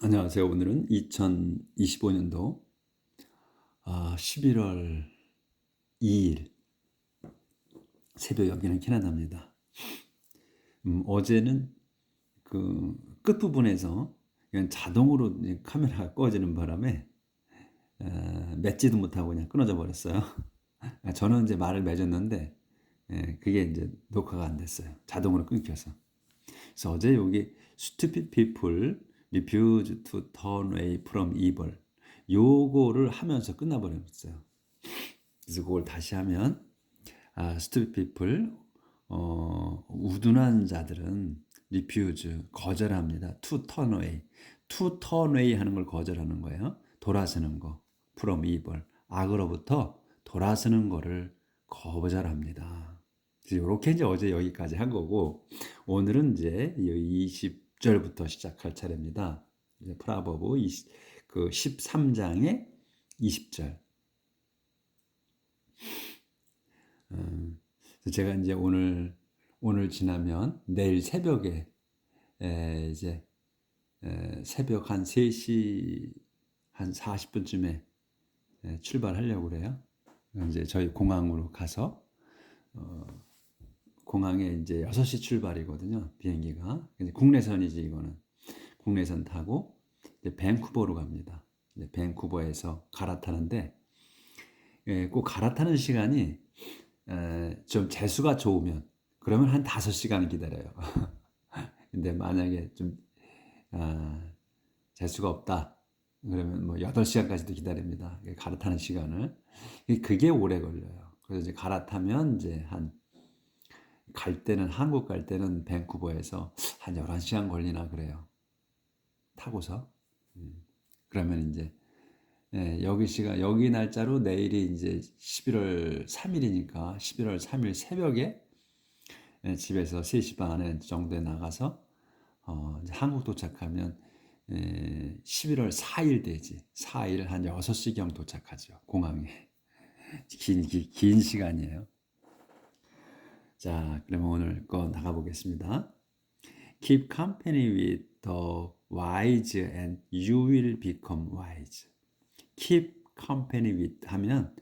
안녕하세요. 오늘은 2025년도 11월 2일 새벽, 여기는 캐나다입니다. 어제는 그 끝부분에서 그냥 자동으로 이제 카메라가 꺼지는 바람에 맺지도 못하고 그냥 끊어져 버렸어요. 저는 이제 말을 맺었는데 그게 이제 녹화가 안 됐어요. 자동으로 끊겨서. 그래서 어제 여기 Stupid People refuse to turn away from evil, 요거를 하면서 끝나버렸어요. 그래서 그걸 다시 하면 Stupid People, 우둔한 자들은 refuse, 거절합니다. To turn away, to turn away 하는 걸 거절하는 거예요. 돌아서는 거, from evil, 악으로부터 돌아서는 거를 거절합니다. 이렇게 이제 어제 여기까지 한 거고, 오늘은 이제 20절부터 시작할 차례입니다. 이제 프라버브 13장의 20절. 제가 이제 오늘 지나면 내일 새벽에 이제 새벽 한 3시 한 40분쯤에 출발하려고 그래요. 이제 저희 공항으로 가서 공항에 이제 6시 출발이거든요. 비행기가. 국내선이지 이거는. 국내선 타고 이제 밴쿠버로 갑니다. 이제 밴쿠버에서 갈아타는데 꼭 갈아타는 시간이 좀 재수가 좋으면 그러면 한 5시간 기다려요. 근데 만약에 좀 재수가 없다 그러면 뭐 8시간까지도 기다립니다. 갈아타는 시간을. 그게 오래 걸려요. 그래서 이제 갈아타면 이제 갈 때는 한국 갈 때는 밴쿠버에서 한 11시간 걸리나 그래요. 타고서. 그러면 이제 여기 날짜로 내일이 이제 11월 3일이니까 11월 3일 새벽에 집에서 3시 반에 정도에 나가서 이제 한국 도착하면 11월 4일 되지. 4일 한 6시경 도착하죠. 공항에. 긴 시간이에요. 자, 그러면 오늘 거 나가보겠습니다. Keep company with the wise and you will become wise. Keep company with 하면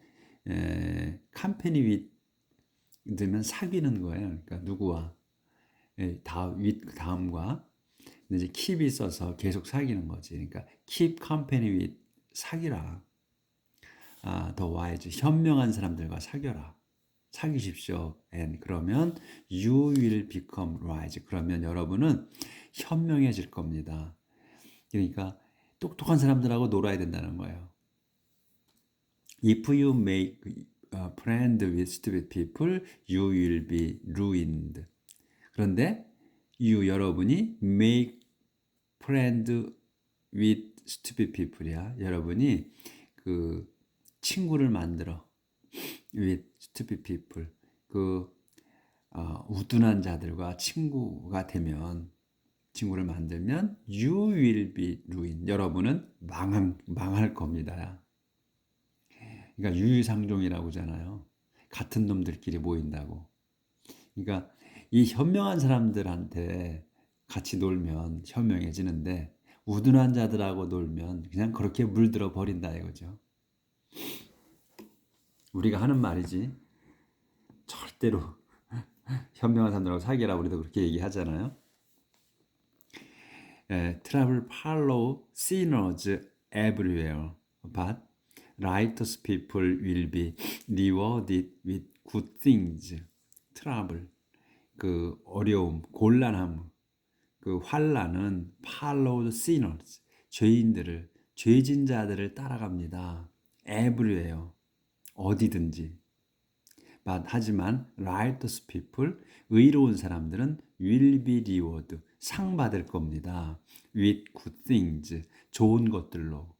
company with 들면 사귀는 거예요. 그러니까 누구와 with 다음과 이제 keep이 있어서 계속 사귀는 거지. 그러니까 keep company with 사귀라. the wise 현명한 사람들과 사귀라. 사귀십시오. And 그러면 you will become wise. 그러면 여러분은 현명해질 겁니다. 그러니까 똑똑한 사람들하고 놀아야 된다는 거예요. If you make a friend with stupid people, you will be ruined. 그런데 여러분이 make friend with stupid people이야. 여러분이 그 친구를 만들어 with stupid people. 우둔한 자들과 친구를 만들면 you will be ruined. 여러분은 망할 겁니다. 그러니까 유유상종이라고 하잖아요. 같은 놈들끼리 모인다고. 그러니까 이 현명한 사람들한테 같이 놀면 현명해지는데 우둔한 자들하고 놀면 그냥 그렇게 물들어 버린다 이거죠. 우리가 하는 말이지. 절대로 현명한 사람들하고 사귀라 우리도 그렇게 얘기하잖아요. Travel follow sinners everywhere, but righteous people will be rewarded with good things. 트러블, 그 어려움, 곤란함, 그 환란은 follow the sinners, 죄진 자들을 따라갑니다. everywhere, 어디든지. 하지만 righteous people, 의로운 사람들은 will be rewarded, 상 받을 겁니다. with good things, 좋은 것들로.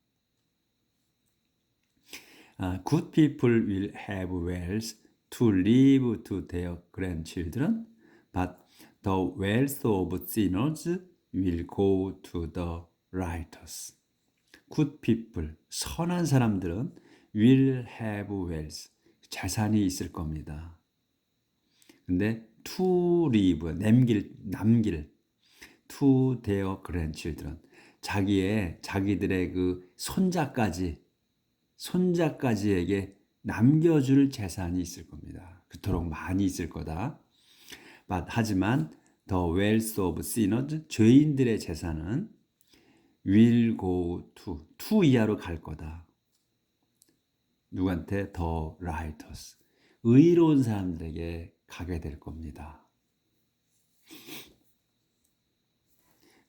Good people will have wealth to leave to their grandchildren, but the wealth of sinners will go to the righteous. Good people, 선한 사람들은 will have wealth, 재산이 있을 겁니다. 근데 to leave, 남길 to their grandchildren, 자기들의 그 손자까지에게 남겨줄 재산이 있을 겁니다. 그토록 많이 있을 거다. 하지만 the wealth of sinners, 죄인들의 재산은 will go to 이하로 갈 거다. 누구한테? the righteous, 의로운 사람들에게 가게 될 겁니다.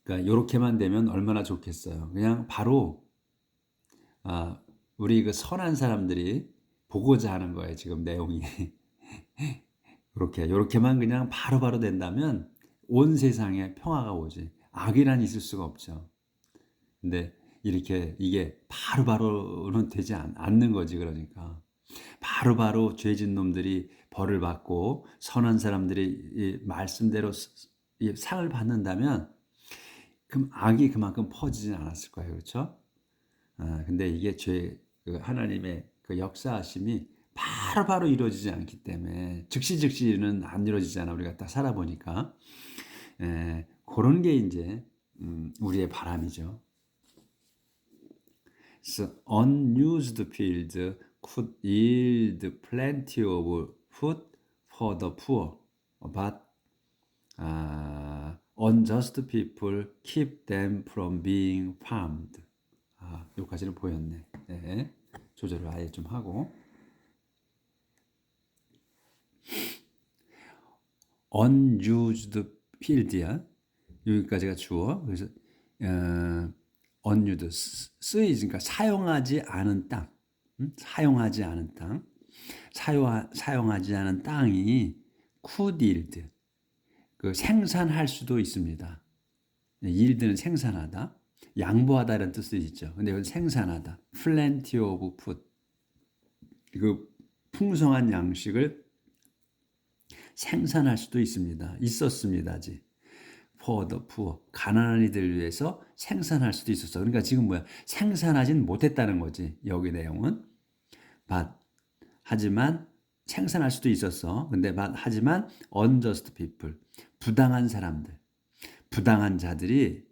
그러니까 이렇게만 되면 얼마나 좋겠어요. 그냥 바로 우리 그 선한 사람들이 보고자 하는 거예요. 지금 내용이 이렇게만 그냥 바로바로 된다면 온 세상에 평화가 오지. 악이란 있을 수가 없죠. 근데 이게 바로바로는 되지 않는 거지. 그러니까 바로바로 죄진 놈들이 벌을 받고 선한 사람들이 말씀대로 상을 받는다면 그럼 악이 그만큼 퍼지진 않았을 거예요. 그렇죠? 근데 이게 하나님의 그 역사하심이 바로바로 이루어지지 않기 때문에 즉시는 안 이루어지잖아. 우리가 딱 살아보니까. 그런 게 이제 우리의 바람이죠. So unused fields could yield plenty of food for the poor, but unjust people keep them from being farmed. 여기까지는 보였네. 네. 조절을 아예 좀 하고. unused field야. 여기까지가 주어. 그래서 unused 그러니까 사용하지 않은 땅. 사용하지 않은 땅. 사용하지 않은 땅이 could yield. 그 생산할 수도 있습니다. yield는 생산하다. 양보하다라는 뜻이 있죠. 근데 이건 생산하다. plenty of food. 그 풍성한 양식을 생산할 수도 있었습니다. 아직. for the poor. 가난한 이들을 위해서 생산할 수도 있었어. 그러니까 지금 뭐야? 생산하진 못했다는 거지. 여기 내용은. 하지만 생산할 수도 있었어. 근데 하지만 unjust people. 부당한 사람들. 부당한 자들이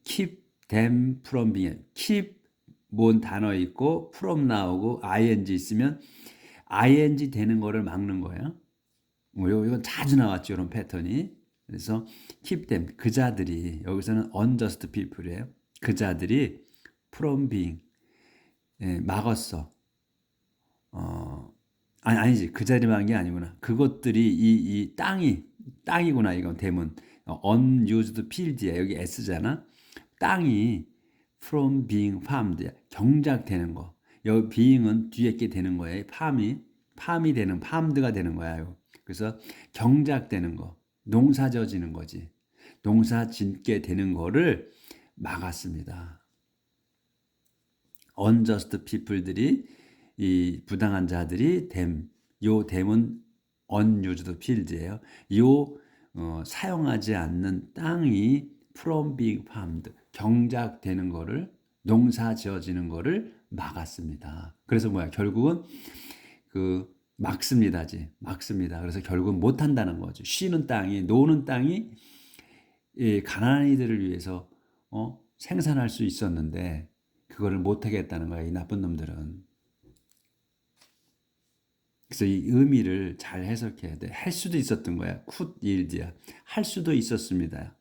keep them from being. keep 뭔 단어 있고 from 나오고 ing 있으면 ing 되는 거를 막는 거예요. 이건 자주 나왔죠. 이런 패턴이. 그래서 keep them, 그 자들이, 여기서는 unjust people이에요. 그 자들이 from being, 막았어. 아니지. 그 자리 막은 게 아니구나. 그것들이 이 땅이구나. 이건 대문. unused field야. 여기 S잖아. 땅이 from being farmed, 경작되는 거. 여기 being은 뒤에 게 되는 거예요. farm이 되는, farmed가 되는 거야. 그래서 경작되는 거, 농사 져지는 거지. 농사 짓게 되는 거를 막았습니다. unjust people들이, 이 부당한 자들이 요 댐은 unused field예요. 사용하지 않는 땅이 from being farmed, 경작되는 거를, 농사 지어지는 거를 막았습니다. 그래서 결국은 막습니다. 그래서 결국은 못 한다는 거죠. 쉬는 땅이, 노는 땅이 가난한 이들을 위해서 생산할 수 있었는데 그거를 못 하겠다는 거야, 이 나쁜 놈들은. 그래서 이 의미를 잘 해석해야 돼. 할 수도 있었던 거야. could yield야. 할 수도 있었습니다.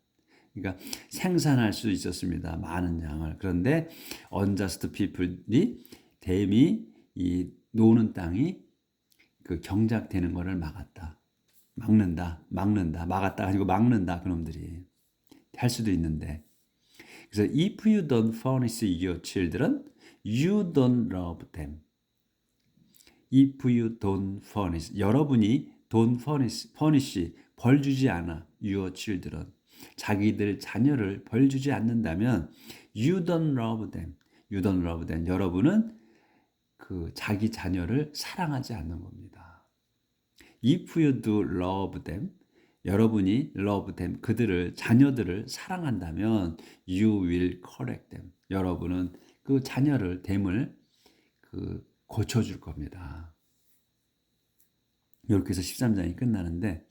그러니까 생산할 수 있었습니다. 많은 양을. 그런데 unjust people이 댐이, 이 노는 땅이 그 경작되는 거를 막았다. 막았다 아니고 막는다. 그놈들이 할 수도 있는데. 그래서 if you don't furnish your children, you don't love them. If you don't furnish, 여러분이 don't furnish, 벌 주지 않아, your children, 자기들 자녀를 벌 주지 않는다면 you don't love them, 여러분은 그 자기 자녀를 사랑하지 않는 겁니다. If you do love them, 여러분이 love them, 자녀들을 사랑한다면 you will correct them, 여러분은 그 자녀를, 댐을 고쳐줄 겁니다. 이렇게 해서 13장이 끝나는데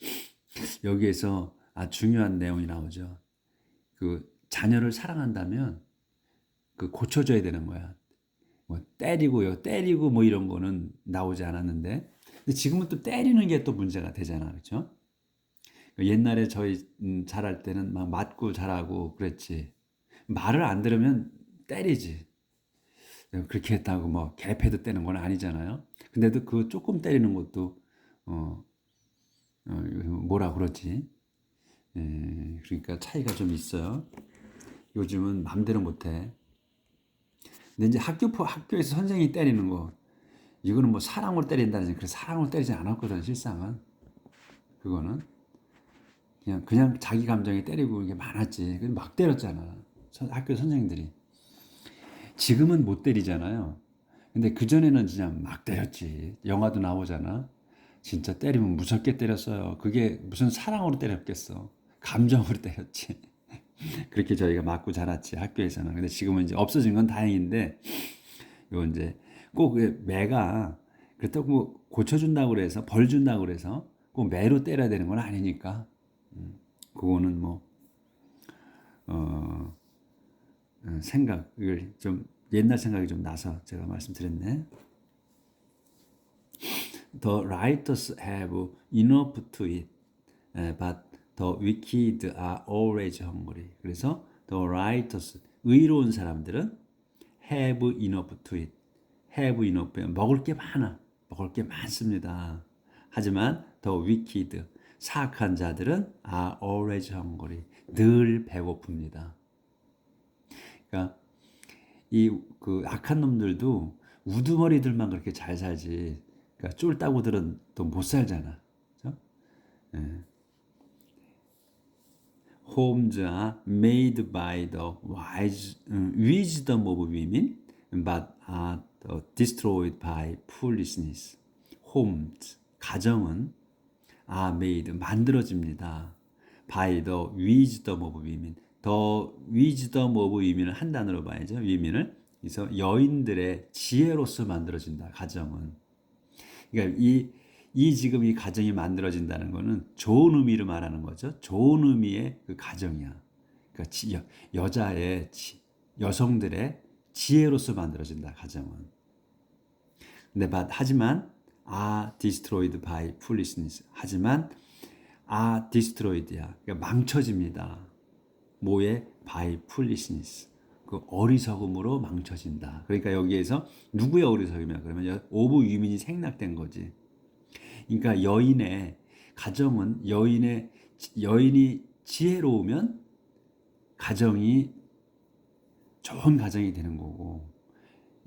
여기에서 중요한 내용이 나오죠. 자녀를 사랑한다면 그 고쳐줘야 되는 거야. 뭐 때리고 뭐 이런 거는 나오지 않았는데, 근데 지금은 또 때리는 게 또 문제가 되잖아, 그렇죠? 옛날에 저희 자랄 때는 막 맞고 자라고 그랬지. 말을 안 들으면 때리지. 그렇게 했다고 뭐 개패도 떼는 건 아니잖아요. 근데도 그 조금 때리는 것도 어, 뭐라 그러지? 그러니까 차이가 좀 있어요. 요즘은 맘대로 못해. 근데 이제 학교에서 선생님이 때리는 거, 이거는 뭐 사랑으로 때린다든지, 그래서 사랑으로 때리지 않았거든, 실상은. 그거는 그냥 자기 감정이 때리고 이게 많았지. 막 때렸잖아. 학교 선생님들이. 지금은 못 때리잖아요. 근데 그전에는 진짜 막 때렸지. 영화도 나오잖아. 진짜 때리면 무섭게 때렸어요. 그게 무슨 사랑으로 때렸겠어. 감정으로 때렸지. 그렇게 저희가 맞고 자랐지, 학교에서는. 근데 지금은 이제 없어진 건 다행인데, 요 이제 꼭 매가 그렇다고 뭐 고쳐준다고 그래서, 벌 준다고 그래서 꼭 매로 때려야 되는 건 아니니까. 그거는 뭐, 어, 생각을 좀, 옛날 생각이 좀 나서 제가 말씀드렸네. The righteous have enough to eat, but the wicked are always hungry. 그래서 the righteous, 의로운 사람들은 have enough to eat. have enough, 먹을 게 많아. 먹을 게 많습니다. 하지만 the wicked, 사악한 자들은 are always hungry. 늘 배고픕니다. 그러니까 이 그 악한 놈들도 우두머리들만 그렇게 잘 살지. 그러니까 쫄따구들은 또 못 살잖아. 그렇죠? Homes are made by the wise wisdom of women, but are destroyed by foolishness. Homes, 가정은 are made, 만들어집니다. by the wisdom of women. The wisdom of women을 한 단어로 봐야죠. women을. 그래서 여인들의 지혜로서 만들어진다. 가정은. 그러니까 지금 이 가정이 만들어진다는 거는 좋은 의미로 말하는 거죠. 좋은 의미의 그 가정이야. 그러니까 여성들의 지혜로서 만들어진다. 가정은. 근데 하지만 are destroyed by foolishness. 하지만 are destroyed야. 그러니까 망쳐집니다. 뭐에? by foolishness. 그 어리석음으로 망쳐진다. 그러니까 여기에서 누구의 어리석음이야? 그러면 오브 유민이 생략된 거지. 그러니까 가정은 여인이 지혜로우면 가정이 좋은 가정이 되는 거고,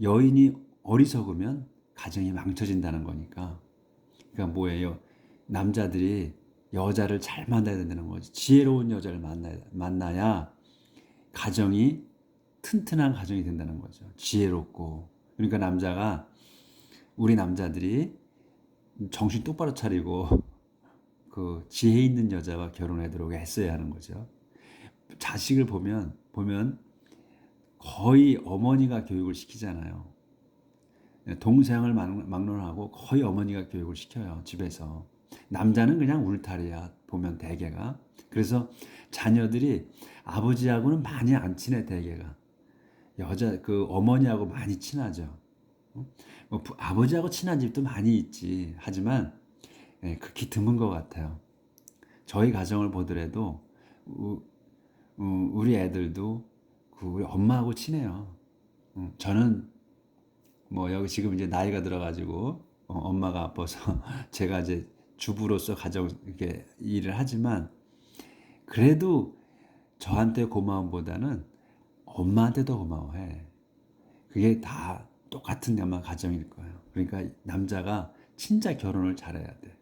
여인이 어리석으면 가정이 망쳐진다는 거니까. 그러니까 뭐예요? 남자들이 여자를 잘 만나야 된다는 거지. 지혜로운 여자를 만나야 가정이 튼튼한 가정이 된다는 거죠. 지혜롭고. 그러니까 우리 남자들이 정신 똑바로 차리고 그 지혜 있는 여자와 결혼하도록 했어야 하는 거죠. 자식을 보면 거의 어머니가 교육을 시키잖아요. 동생을 막론하고 거의 어머니가 교육을 시켜요, 집에서. 남자는 그냥 울타리야, 보면 대개가. 그래서 자녀들이 아버지하고는 많이 안 친해, 대개가. 어머니하고 많이 친하죠. 아버지하고 친한 집도 많이 있지. 하지만 극히 드문 것 같아요. 저희 가정을 보더라도 우리 애들도 우리 엄마하고 친해요. 저는 뭐 여기 지금 이제 나이가 들어가지고 엄마가 아파서 제가 이제 주부로서 가정 이렇게 일을 하지만, 그래도 저한테 고마움보다는 엄마한테 더 고마워해. 그게 다 똑같은 아마 가정일 거예요. 그러니까 남자가 진짜 결혼을 잘해야 돼.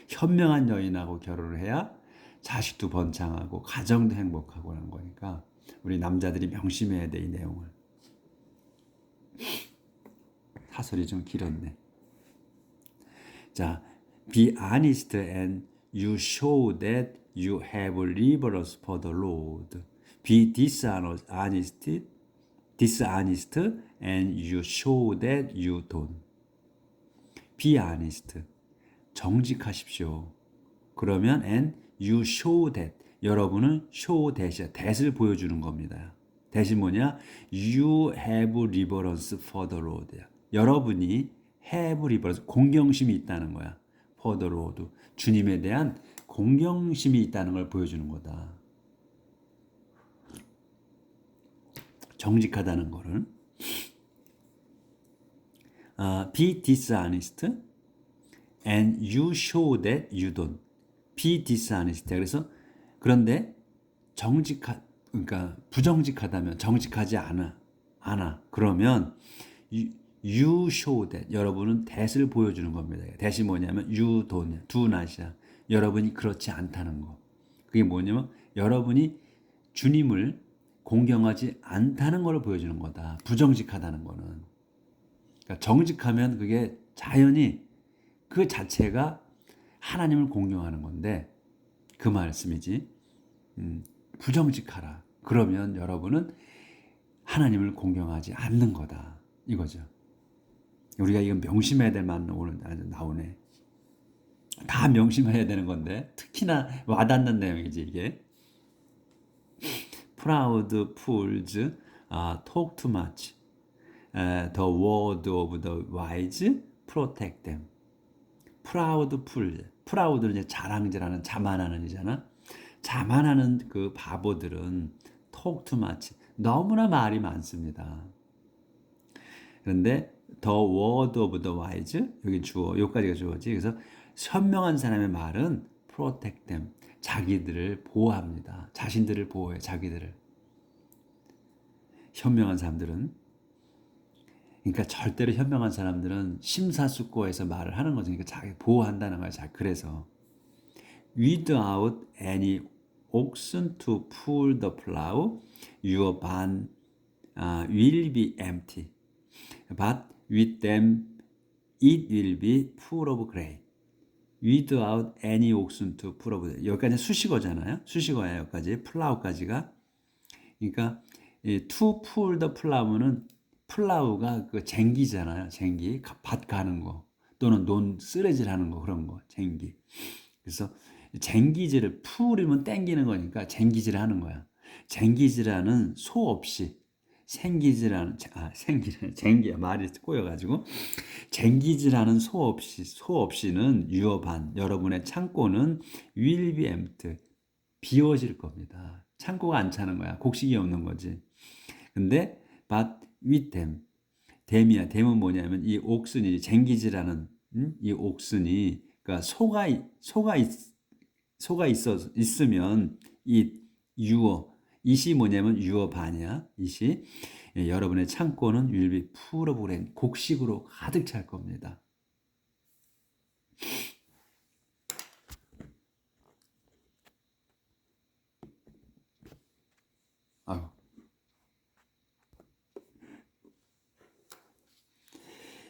현명한 여인하고 결혼을 해야 자식도 번창하고 가정도 행복하고 하는 거니까 우리 남자들이 명심해야 돼, 이 내용을. 사설이 좀 길었네. 자, be honest and you show that you have reverence for the Lord. Be dishonest and you show that you don't. Be honest. 정직하십시오. 그러면 and you show that. 여러분은 show that이야. that을 보여주는 겁니다. that이 뭐냐? You have reverence for the Lord야. 여러분이 have reverence, 공경심이 있다는 거야. for the Lord. 주님에 대한 공경심이 있다는 걸 보여주는 거다. 정직하다는 거를. Be dishonest and you show that you don't. Be dishonest. 그래서 그런데 그러니까 부정직하다면 정직하지 않아. 그러면 you show that. 여러분은 that을 보여주는 겁니다. that이 뭐냐면 you don't, do not이야. 여러분이 그렇지 않다는 거. 그게 뭐냐면 여러분이 주님을 공경하지 않다는 걸 보여주는 거다. 부정직하다는 거는. 그러니까 정직하면 그게 자연히 그 자체가 하나님을 공경하는 건데 그 말씀이지. 부정직하라. 그러면 여러분은 하나님을 공경하지 않는 거다. 이거죠. 우리가 이건 명심해야 될 만 오늘 나오네. 다 명심해야 되는 건데 특히나 와닿는 내용이지 이게. Proud fools talk too much. The word of the wise protect them. Proud fool. proud는 이제 자랑질하는 자만하는 이잖아. 자만하는 그 바보들은 talk too much. 너무나 말이 많습니다. 그런데 the word of the wise 여기 주어, 여기까지가 주어지. 그래서 현명한 사람의 말은 protect them. 자기들을 보호합니다. 자신들을 보호해, 자기들을. 현명한 사람들은, 그러니까 절대로 현명한 사람들은 심사숙고해서 말을 하는 거죠. 그러니까 자기 보호한다는 거야. 그래서 without any oxen to pull the plow, your barn will be empty. But with them it will be full of grain. Without any oxen to pull of. 여기까지 수식어잖아요. 수식어야 여기까지. plow까지가. 그러니까 to pull the plow는 플라우가 그 쟁기잖아요. 쟁기, 밭 가는 거 또는 논 쓰레질하는 거 그런 거 쟁기. 그래서 쟁기질을 풀이면 땡기는 거니까 쟁기질을 하는 거야. 쟁기질하는 소 없이 생기질하는 쟁기야 말이 꼬여가지고 쟁기질하는 소 없이는 유업한 여러분의 창고는 will be empty 비워질 겁니다. 창고가 안 차는 거야. 곡식이 없는 거지. 근데 but with them 댐이야. 댐은 뭐냐면 이 옥순이 쟁기질하는 이 옥순이 그러니까 소가 있으면 이 유어 이시 뭐냐면 유어 반이야. 이시 여러분의 창고는 will be full of grain 곡식으로 가득 찰 겁니다. 아유.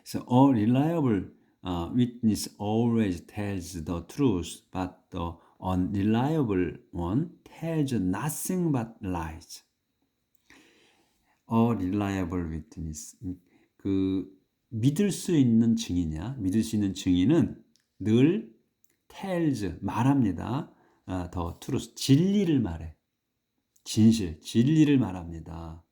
So a reliable witness always tells the truth, but the unreliable one tells nothing but lies. A reliable witness. 그 믿을 수 있는 증인이야. 믿을 수 있는 증인은 늘 tells 말합니다. the truth 진리를 말해. 진리를 말합니다.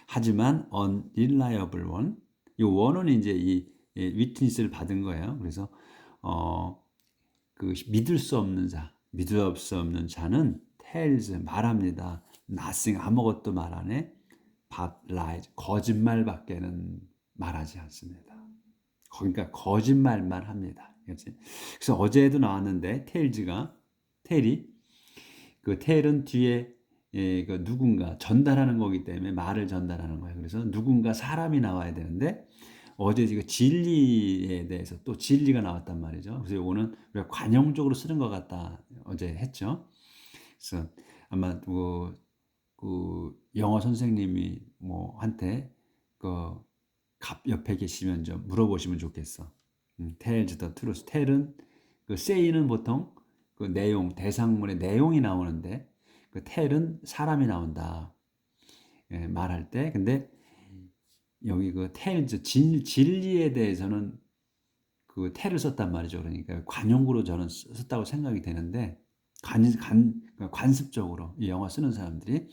하지만 unreliable one 이 원은 이제 이 위트니스를 받은 거예요. 그래서 그 믿을 수 없는 자는 tells 말합니다. nothing 아무것도 말 안 해. but lies 거짓말밖에는 말하지 않습니다. 그러니까 거짓말만 합니다. 그렇지? 그래서 어제도 나왔는데 텔이 그 텔은 뒤에 그 누군가 전달하는 거기 때문에 말을 전달하는 거예요. 그래서 누군가 사람이 나와야 되는데 어제 지금 진리에 대해서 또 진리가 나왔단 말이죠. 그래서 이거는 우리가 관용적으로 쓰는 것 같다 어제 했죠. 그래서 아마 그 영어 선생님이 한테 그 옆에 계시면 좀 물어보시면 좋겠어. tells the truth. tell은 그 say는 보통 그 내용 대상문의 내용이 나오는데 그 tell은 사람이 나온다. 말할 때. 근데 여기 그 tells 진리에 대해서는 그 tell을 썼단 말이죠. 그러니까 관용구로 저는 썼다고 생각이 되는데 관습적으로 이 영어 쓰는 사람들이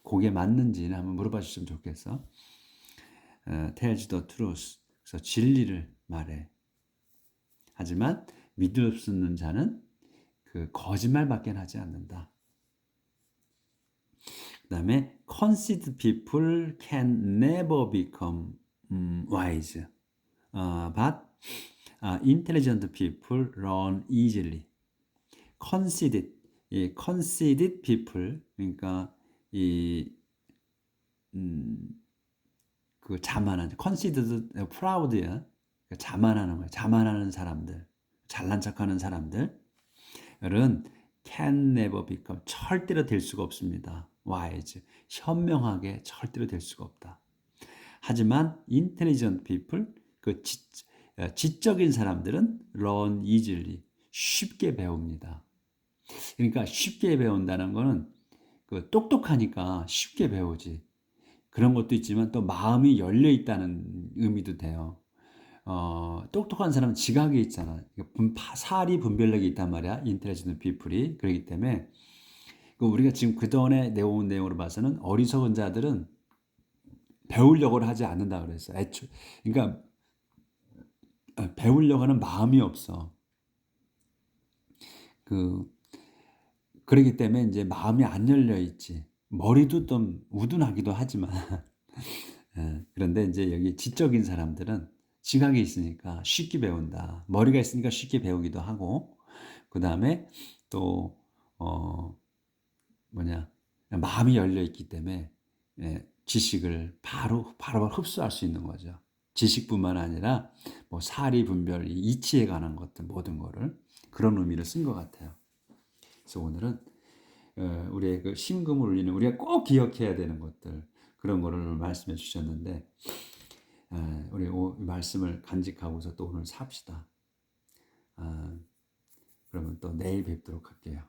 그게 맞는지는 한번 물어봐 주시면 좋겠어. tells the truth. 그래서 진리를 말해. 하지만 믿을 수 있는 자는 그 거짓말밖에 하지 않는다. 그 다음에 conceited people can never become wise. But intelligent people learn easily. conceited, 이 conceited people, 그러니까 이 그 자만한, conceited, proud야, 자만하는 거야. 자만하는 사람들, 잘난 척하는 사람들은 can never become, 절대로 될 수가 없습니다. wise, 현명하게 절대로 될 수가 없다. 하지만 intelligent people, 그 지적인 사람들은 learn easily, 쉽게 배웁니다. 그러니까 쉽게 배운다는 거는 그 똑똑하니까 쉽게 배우지. 그런 것도 있지만 또 마음이 열려 있다는 의미도 돼요. 똑똑한 사람은 지각이 있잖아. 사리 분별력이 있단 말이야. 인텔리전트 피플이. 그렇기 때문에 우리가 지금 그전에 내온 내용으로 봐서는 어리석은 자들은 배우려고 하지 않는다 그랬어. 그러니까 배우려고 하는 마음이 없어. 그렇기 때문에 이제 마음이 안 열려 있지. 머리도 좀 우둔하기도 하지만 그런데 이제 여기 지적인 사람들은 지각이 있으니까 쉽게 배운다. 머리가 있으니까 쉽게 배우기도 하고, 그 다음에 또 마음이 열려 있기 때문에 지식을 바로 흡수할 수 있는 거죠. 지식뿐만 아니라 뭐 사리 분별, 이치에 관한 것들 모든 거를 그런 의미를 쓴 것 같아요. 그래서 오늘은 우리의 그 심금을 울리는 우리가 꼭 기억해야 되는 것들 그런 거를 말씀해 주셨는데 우리 말씀을 간직하고서 또 오늘 삽시다. 그러면 또 내일 뵙도록 할게요.